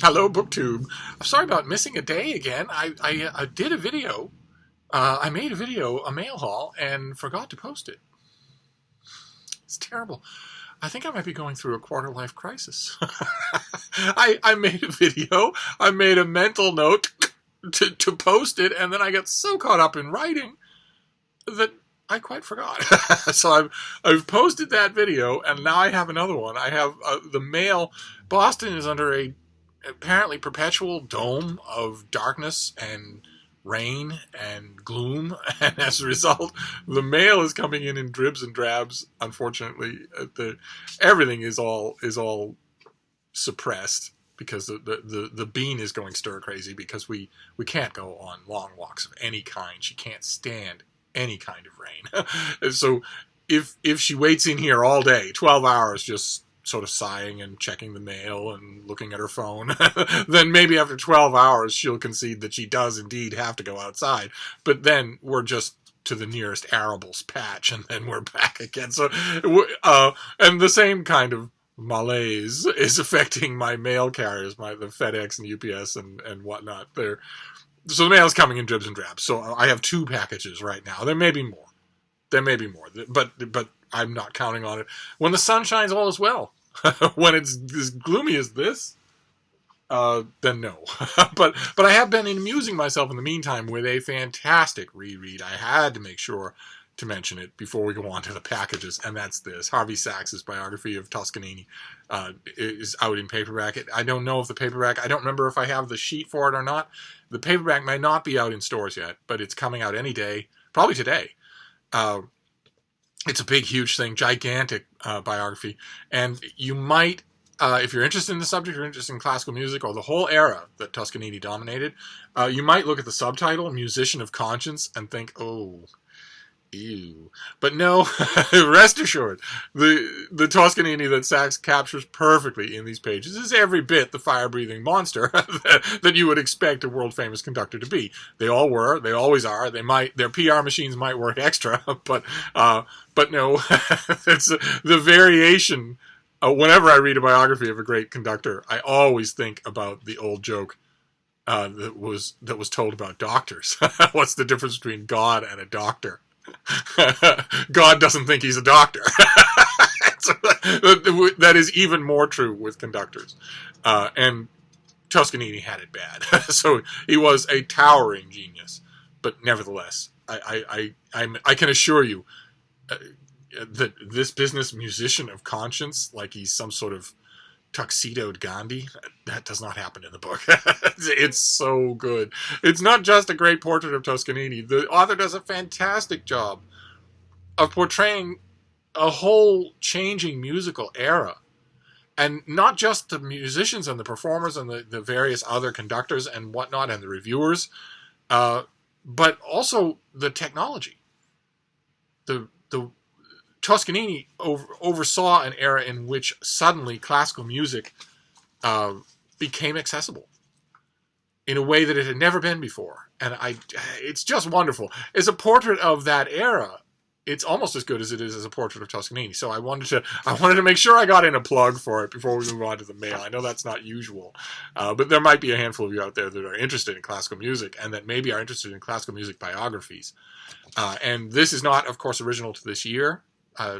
Hello, BookTube. I'm sorry about missing a day again. I did a video. I made a video, a mail haul, and forgot to post it. It's terrible. I think I might be going through a quarter-life crisis. I made a video. I made a mental note to post it, and then I got so caught up in writing that I quite forgot. So I've posted that video, and now I have another one. I have the mail. Boston is under a apparently perpetual dome of darkness and rain and gloom, and as a result, the mail is coming in dribs and drabs. Unfortunately, everything is all suppressed because the bean is going stir crazy because we can't go on long walks of any kind. She can't stand any kind of rain. And so if she waits in here all day, 12 hours, just sort of sighing and checking the mail and looking at her phone, then maybe after 12 hours she'll concede that she does indeed have to go outside. But then we're just to the nearest arables patch, and then we're back again. So, and the same kind of malaise is affecting my mail carriers, the FedEx and UPS and whatnot. So the mail's coming in dribs and drabs. So I have 2 packages right now. There may be more. But I'm not counting on it. When the sun shines, all is well. When it's as gloomy as this, then no. But I have been amusing myself in the meantime with a fantastic reread. I had to make sure to mention it before we go on to the packages, and that's this. Harvey Sachs's biography of Toscanini is out in paperback. I don't know if the paperback, I don't remember if I have the sheet for it or not. The paperback may not be out in stores yet, but it's coming out any day, probably today. It's a big, huge thing, gigantic biography, and you might, if you're interested in the subject, or interested in classical music, or the whole era that Toscanini dominated, you might look at the subtitle, Musician of Conscience, and think, oh, ew. But no, rest assured, the Toscanini that Sachs captures perfectly in these pages is every bit the fire-breathing monster that you would expect a world-famous conductor to be. They all were, they always are. Their PR machines might work extra, but no, it's the variation. Whenever I read a biography of a great conductor, I always think about the old joke that was told about doctors. What's the difference between God and a doctor? God doesn't think he's a doctor. So that is even more true with conductors. And Toscanini had it bad. So he was a towering genius. But nevertheless, I can assure you that this business musician of conscience, like he's some sort of tuxedoed Gandhi, that does not happen in the book. It's so good. It's not just a great portrait of Toscanini. The author does a fantastic job of portraying a whole changing musical era. And not just the musicians and the performers and the various other conductors and whatnot and the reviewers, but also the technology. The Toscanini oversaw an era in which suddenly classical music became accessible in a way that it had never been before. And it's just wonderful. As a portrait of that era, it's almost as good as it is as a portrait of Toscanini. So I wanted to make sure I got in a plug for it before we move on to the mail. I know that's not usual, but there might be a handful of you out there that are interested in classical music and that maybe are interested in classical music biographies. And this is not, of course, original to this year.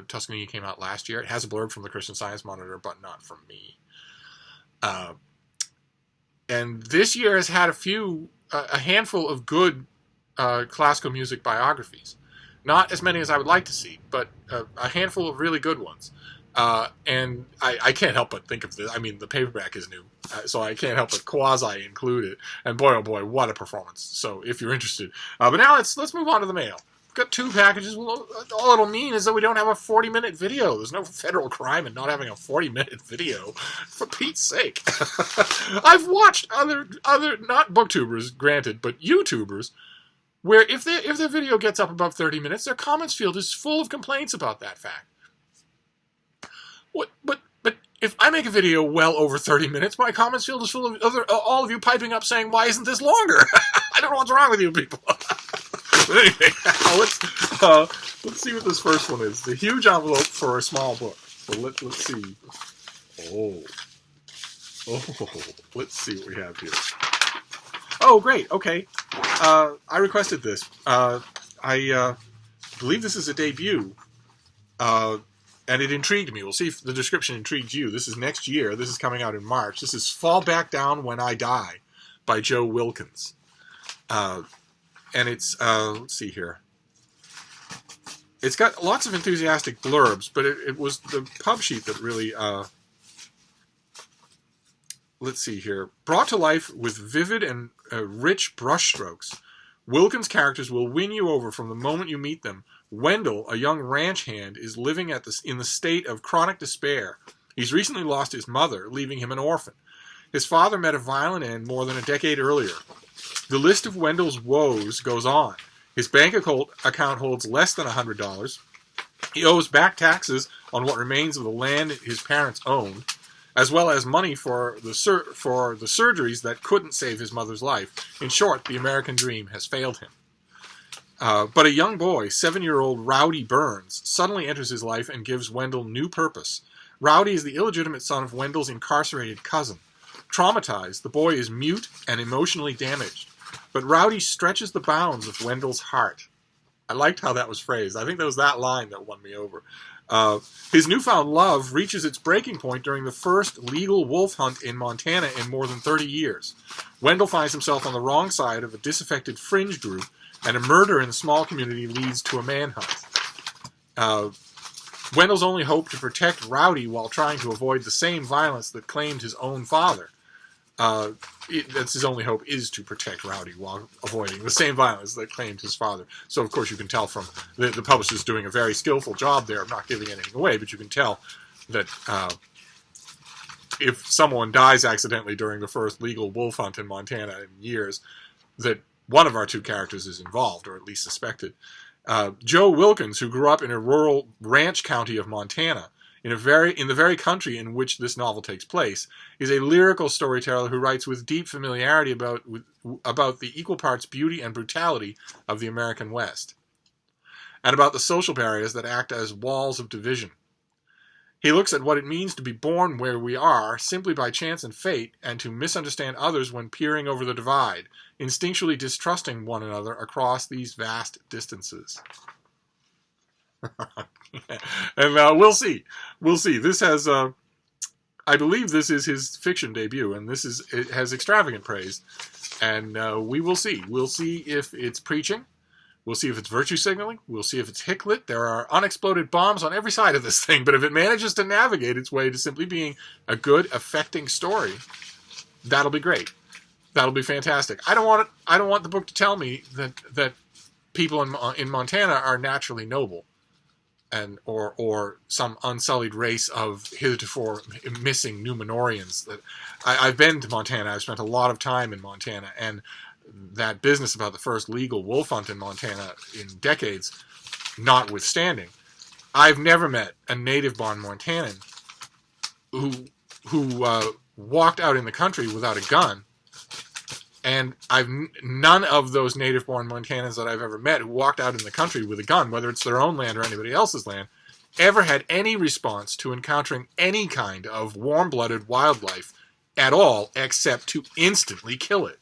Toscanini came out last year. It has a blurb from the Christian Science Monitor, but not from me. And this year has had a handful of good classical music biographies. Not as many as I would like to see, but a handful of really good ones. And I can't help but think of this. I mean, the paperback is new, so I can't help but quasi-include it. And boy, oh boy, what a performance. So if you're interested. But now let's move on to the mail. Got 2 packages. Well, all it'll mean is that we don't have a 40-minute video. There's no federal crime in not having a 40-minute video. For Pete's sake. I've watched other not booktubers, granted, but YouTubers, where if their video gets up above 30 minutes, their comments field is full of complaints about that fact. But if I make a video well over 30 minutes, my comments field is full of all of you piping up saying, "Why isn't this longer?" I don't know what's wrong with you people. But anyway, let's see what this first one is. The huge envelope for a small book. So let's see. Oh, Oh, let's see what we have here. Oh, great. Okay. I requested this. I believe this is a debut. And it intrigued me. We'll see if the description intrigues you. This is next year. This is coming out in March. This is Fall Back Down When I Die by Joe Wilkins. And it's, let's see here. It's got lots of enthusiastic blurbs, but it was the pub sheet that really, let's see here. Brought to life with vivid and rich brushstrokes, Wilkins' characters will win you over from the moment you meet them. Wendell, a young ranch hand, is living in the state of chronic despair. He's recently lost his mother, leaving him an orphan. His father met a violent end more than a decade earlier. The list of Wendell's woes goes on. His bank account holds less than $100. He owes back taxes on what remains of the land his parents owned, as well as money for the surgeries that couldn't save his mother's life. In short, the American dream has failed him. But a young boy, 7-year-old Rowdy Burns, suddenly enters his life and gives Wendell new purpose. Rowdy is the illegitimate son of Wendell's incarcerated cousin. Traumatized, the boy is mute and emotionally damaged. But Rowdy stretches the bounds of Wendell's heart. I liked how that was phrased. I think that was that line that won me over. His newfound love reaches its breaking point during the first legal wolf hunt in Montana in more than 30 years. Wendell finds himself on the wrong side of a disaffected fringe group, and a murder in the small community leads to a manhunt. Wendell's only hope to protect Rowdy while trying to avoid the same violence that claimed his own father. That's his only hope, is to protect Rowdy while avoiding the same violence that claimed his father. So, of course, you can tell from the publisher's doing a very skillful job there of not giving anything away, but you can tell that if someone dies accidentally during the first legal wolf hunt in Montana in years, that one of our two characters is involved, or at least suspected. Joe Wilkins, who grew up in a rural ranch county of Montana, in the very country in which this novel takes place, is a lyrical storyteller who writes with deep familiarity about the equal parts beauty and brutality of the American West, and about the social barriers that act as walls of division. He looks at what it means to be born where we are, simply by chance and fate, and to misunderstand others when peering over the divide, instinctually distrusting one another across these vast distances. And we'll see. We'll see. This has, I believe this is his fiction debut, and it has extravagant praise. And we will see. We'll see if it's preaching. We'll see if it's virtue signaling. We'll see if it's Hicklet. There are unexploded bombs on every side of this thing, but if it manages to navigate its way to simply being a good, affecting story, that'll be great. That'll be fantastic. I don't want the book to tell me that people in Montana are naturally noble, and or some unsullied race of heretofore missing Numenorians. That I've been to Montana. I've spent a lot of time in Montana, and that business about the first legal wolf hunt in Montana in decades notwithstanding, I've never met a native-born Montanan who walked out in the country without a gun. And none of those native-born Montanans that I've ever met who walked out in the country with a gun, whether it's their own land or anybody else's land, ever had any response to encountering any kind of warm-blooded wildlife at all, except to instantly kill it.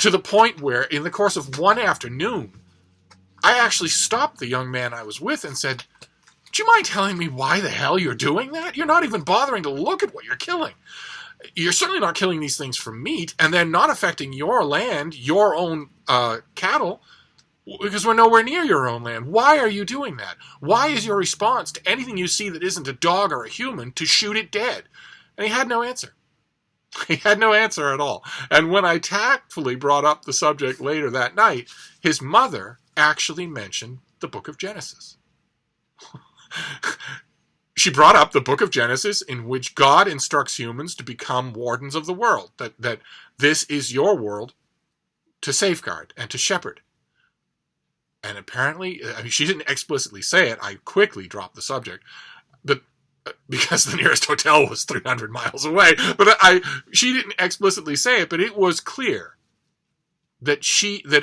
To the point where, in the course of one afternoon, I actually stopped the young man I was with and said, "Do you mind telling me why the hell you're doing that? You're not even bothering to look at what you're killing. You're certainly not killing these things for meat, and they're not affecting your land, your own cattle, because we're nowhere near your own land. Why are you doing that? Why is your response to anything you see that isn't a dog or a human to shoot it dead?" And he had no answer. He had no answer at all. And when I tactfully brought up the subject later that night, his mother actually mentioned the book of Genesis. She brought up the book of Genesis, in which God instructs humans to become wardens of the world, that this is your world to safeguard and to shepherd. And apparently, I mean, she didn't explicitly say it. I quickly dropped the subject, but because the nearest hotel was 300 miles away. But she didn't explicitly say it, but it was clear that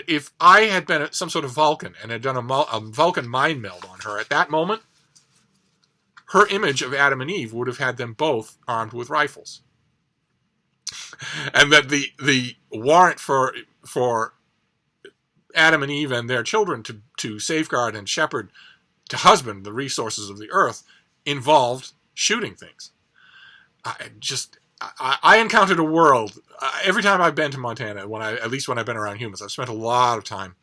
if I had been some sort of Vulcan and had done a Vulcan mind meld on her at that moment, her image of Adam and Eve would have had them both armed with rifles. and that the warrant for Adam and Eve and their children to safeguard and shepherd, to husband the resources of the earth, involved shooting things. I encountered a world every time I've been to Montana. At least when I've been around humans, I've spent a lot of time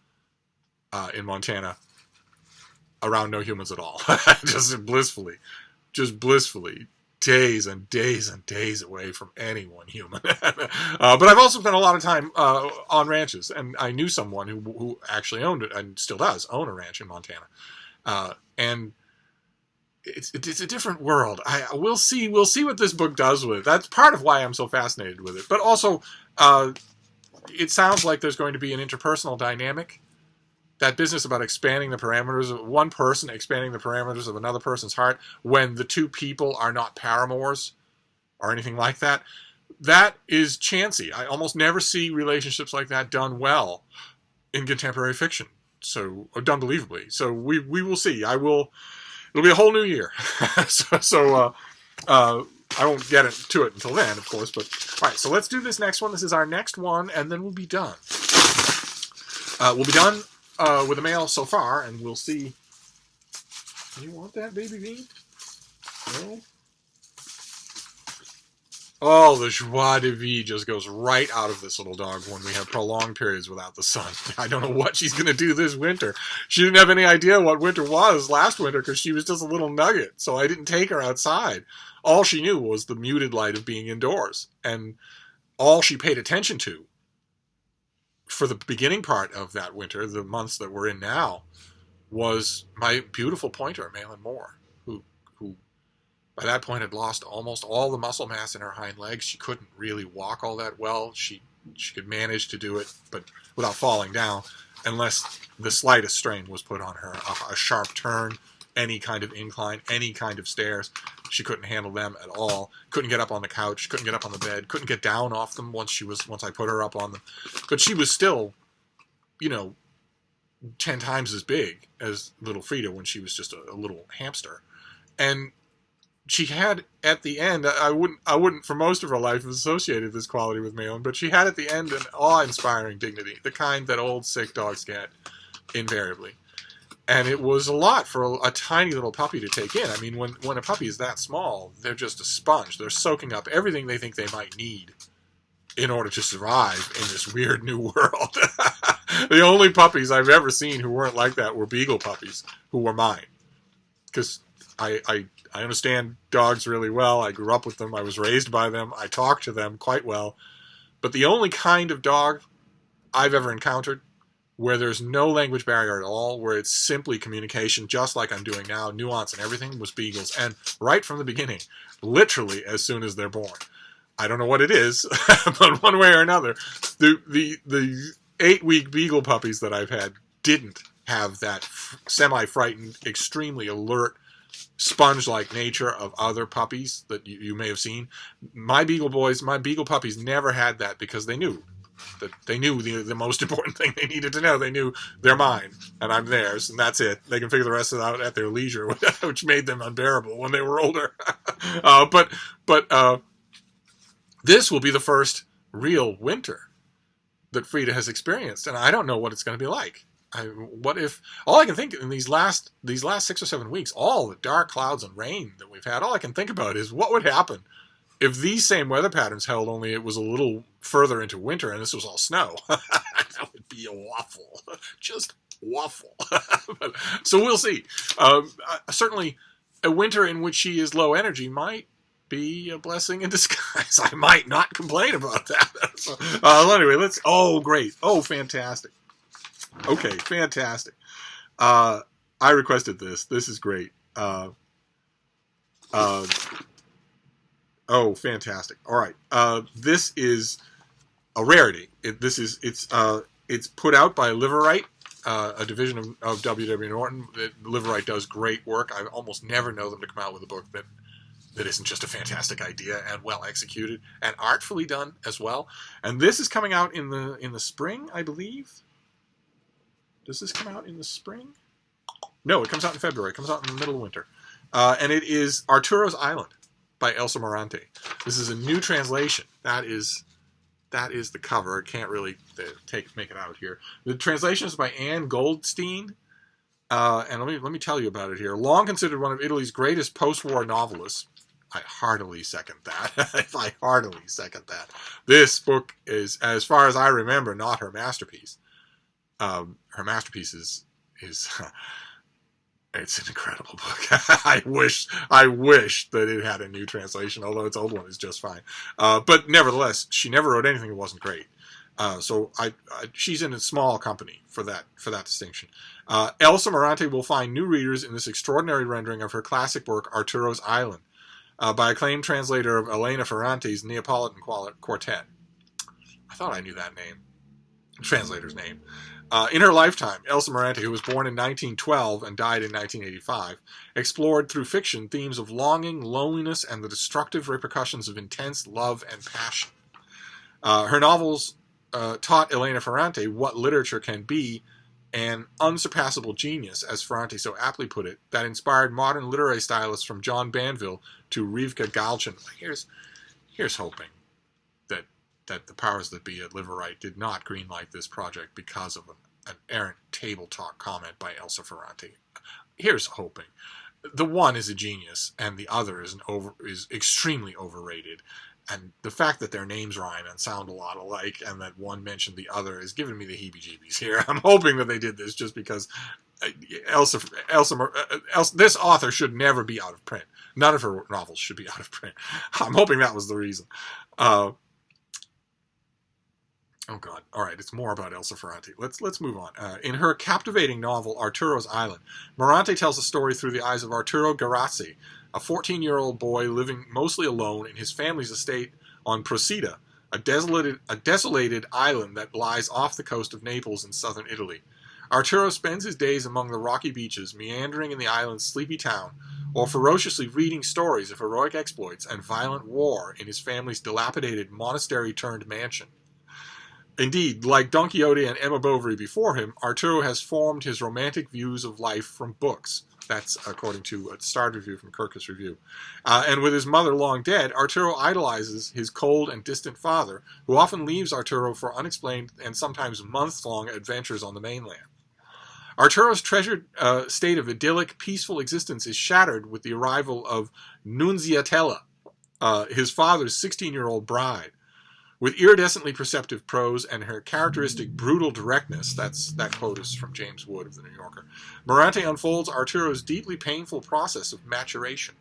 in Montana around no humans at all, just blissfully, days and days and days away from anyone human. But I've also spent a lot of time on ranches, and I knew someone who actually owned it and still does own a ranch in Montana, and it's a different world. We'll see what this book does with it. That's part of why I'm so fascinated with it. But also, it sounds like there's going to be an interpersonal dynamic. That business about expanding the parameters of one person, expanding the parameters of another person's heart, when the two people are not paramours or anything like that, that is chancy. I almost never see relationships like that done well in contemporary fiction. So, or done believably. So we will see. It'll be a whole new year. so I won't get to it until then, of course. But all right, so let's do this next one. This is our next one, and then we'll be done. We'll be done with the mail so far, and we'll see. Do you want that, baby bean? No? Oh, the joie de vivre just goes right out of this little dog when we have prolonged periods without the sun. I don't know what she's going to do this winter. She didn't have any idea what winter was last winter because she was just a little nugget, so I didn't take her outside. All she knew was the muted light of being indoors, and all she paid attention to for the beginning part of that winter, the months that we're in now, was my beautiful pointer, Malin Moore, who by that point had lost almost all the muscle mass in her hind legs. She couldn't really walk all that well. She could manage to do it, but without falling down, unless the slightest strain was put on her. A sharp turn, any kind of incline, any kind of stairs. She couldn't handle them at all. Couldn't get up on the couch, couldn't get up on the bed, couldn't get down off them once I put her up on them. But she was still, 10 times as big as little Frida when she was just a little hamster. And she had at the end, I wouldn't for most of her life have associated this quality with Malin, but she had at the end an awe-inspiring dignity, the kind that old sick dogs get invariably. And it was a lot for a tiny little puppy to take in. I mean, when a puppy is that small, they're just a sponge. They're soaking up everything they think they might need in order to survive in this weird new world. The only puppies I've ever seen who weren't like that were beagle puppies, who were mine. Because I understand dogs really well. I grew up with them. I was raised by them. I talk to them quite well. But the only kind of dog I've ever encountered where there's no language barrier at all, where it's simply communication, just like I'm doing now, nuance and everything, was beagles. And right from the beginning, literally as soon as they're born. I don't know what it is, but one way or another, the 8-week beagle puppies that I've had didn't have that semi-frightened, extremely alert, sponge-like nature of other puppies that you may have seen. My beagle puppies never had that because they knew the most important thing they needed to know. They knew they're mine and I'm theirs, and that's it. They can figure the rest of it out at their leisure, which made them unbearable when they were older. But this will be the first real winter that Frida has experienced, and I don't know what it's going to be like. What if all I can think in these last 6 or 7 weeks, all the dark clouds and rain that we've had, all I can think about is what would happen if these same weather patterns held, only it was a little further into winter and this was all snow. That would be awful. Just awful. So we'll see. Certainly, a winter in which she is low energy might be a blessing in disguise. I might not complain about that. So, anyway, great. Oh, fantastic. Okay, fantastic. I requested this. This is great. Oh, fantastic! All right, this is a rarity. It's put out by Liverite, a division of W.W. Norton. Liverite does great work. I almost never know them to come out with a book that isn't just a fantastic idea and well executed and artfully done as well. And this is coming out in the spring, I believe. Does this come out in the spring? No, it comes out in February. It comes out in the middle of winter, and it is Arturo's Island by Elsa Morante. This is a new translation. That is that is the cover. I can't really make it out here. The translation is by Anne Goldstein. And let me tell you about it here. Long considered one of Italy's greatest post-war novelists. I heartily second that. I heartily second that. This book is, as far as I remember, not her masterpiece. Her masterpiece is it's an incredible book. I wish that it had a new translation, although its old one is just fine. But nevertheless, she never wrote anything that wasn't great. So she's in a small company for that distinction. Elsa Morante will find new readers in this extraordinary rendering of her classic work, Arturo's Island, by acclaimed translator of Elena Ferrante's Neapolitan Quartet. I thought I knew that name, translator's name. In her lifetime, Elsa Morante, who was born in 1912 and died in 1985, explored through fiction themes of longing, loneliness, and the destructive repercussions of intense love and passion. Her novels taught Elena Ferrante what literature can be, an unsurpassable genius, as Ferrante so aptly put it, that inspired modern literary stylists from John Banville to Rivka Galchen. Here's hoping that the powers that be at Liverite did not greenlight this project because of an errant table talk comment by Elsa Ferrante. Here's hoping. The one is a genius, and the other is extremely overrated. And the fact that their names rhyme and sound a lot alike, and that one mentioned the other, is giving me the heebie-jeebies here. I'm hoping that they did this just because this author should never be out of print. None of her novels should be out of print. I'm hoping that was the reason. Oh God! All right, it's more about Elsa Ferrante. Let's move on. In her captivating novel Arturo's Island, Morante tells a story through the eyes of Arturo Garazzi, a 14-year-old boy living mostly alone in his family's estate on Procida, a desolated island that lies off the coast of Naples in southern Italy. Arturo spends his days among the rocky beaches, meandering in the island's sleepy town, or ferociously reading stories of heroic exploits and violent war in his family's dilapidated monastery-turned-mansion. Indeed, like Don Quixote and Emma Bovary before him, Arturo has formed his romantic views of life from books. That's according to a starred review from Kirkus Review. And with his mother long dead, Arturo idolizes his cold and distant father, who often leaves Arturo for unexplained and sometimes months-long adventures on the mainland. Arturo's treasured state of idyllic, peaceful existence is shattered with the arrival of Nunziatella, his father's 16-year-old bride. With iridescently perceptive prose and her characteristic brutal directness, that quote is from James Wood of The New Yorker, Morante unfolds Arturo's deeply painful process of maturation.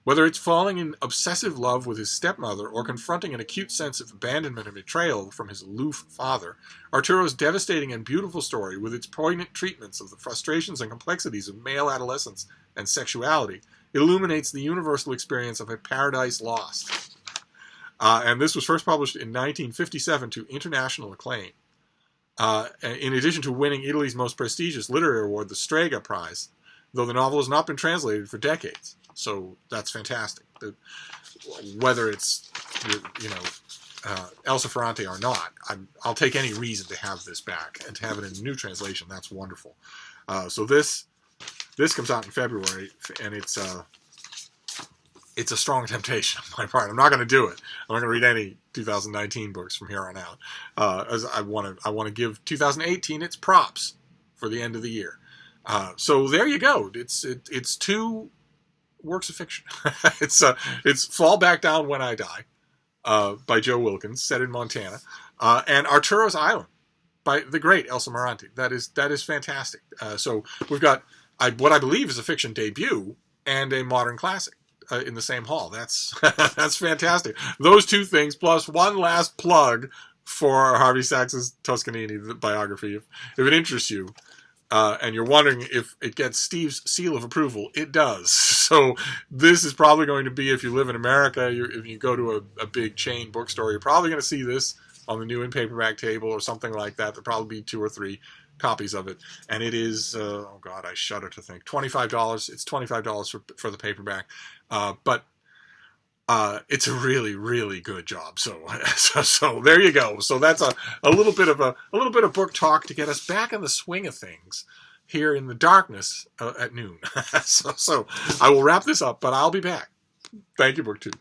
Whether it's falling in obsessive love with his stepmother or confronting an acute sense of abandonment and betrayal from his aloof father, Arturo's devastating and beautiful story, with its poignant treatments of the frustrations and complexities of male adolescence and sexuality, illuminates the universal experience of a paradise lost. And this was first published in 1957 to international acclaim. In addition to winning Italy's most prestigious literary award, the Strega Prize, though the novel has not been translated for decades. So that's fantastic. Whether it's, Elsa Ferrante or not, I'll take any reason to have this back and to have it in a new translation. That's wonderful. So this comes out in February, and it's a strong temptation on my part. I'm not going to do it. I'm not going to read any 2019 books from here on out. As I want to give 2018 its props for the end of the year. So there you go. It's two works of fiction. It's Fall Back Down When I Die by Joe Wilkins, set in Montana, and Arturo's Island by the great Elsa Morante. That is fantastic. So we've got what I believe is a fiction debut and a modern classic in the same hall. That's that's fantastic. Those two things plus one last plug for Harvey Sachs's Toscanini biography. If it interests you, and you're wondering if it gets Steve's seal of approval, it does. So this is probably going to be, if you live in America, if you go to a big chain bookstore, you're probably going to see this on the new in paperback table or something like that. There'll probably be 2 or 3 copies of it, and it is oh God, I shudder to think, $25. It's $25 for the paperback, but it's a really, really good job. So there you go. So that's a little bit of book talk to get us back in the swing of things here in the darkness at noon. So I will wrap this up, but I'll be back. Thank you, BookTube.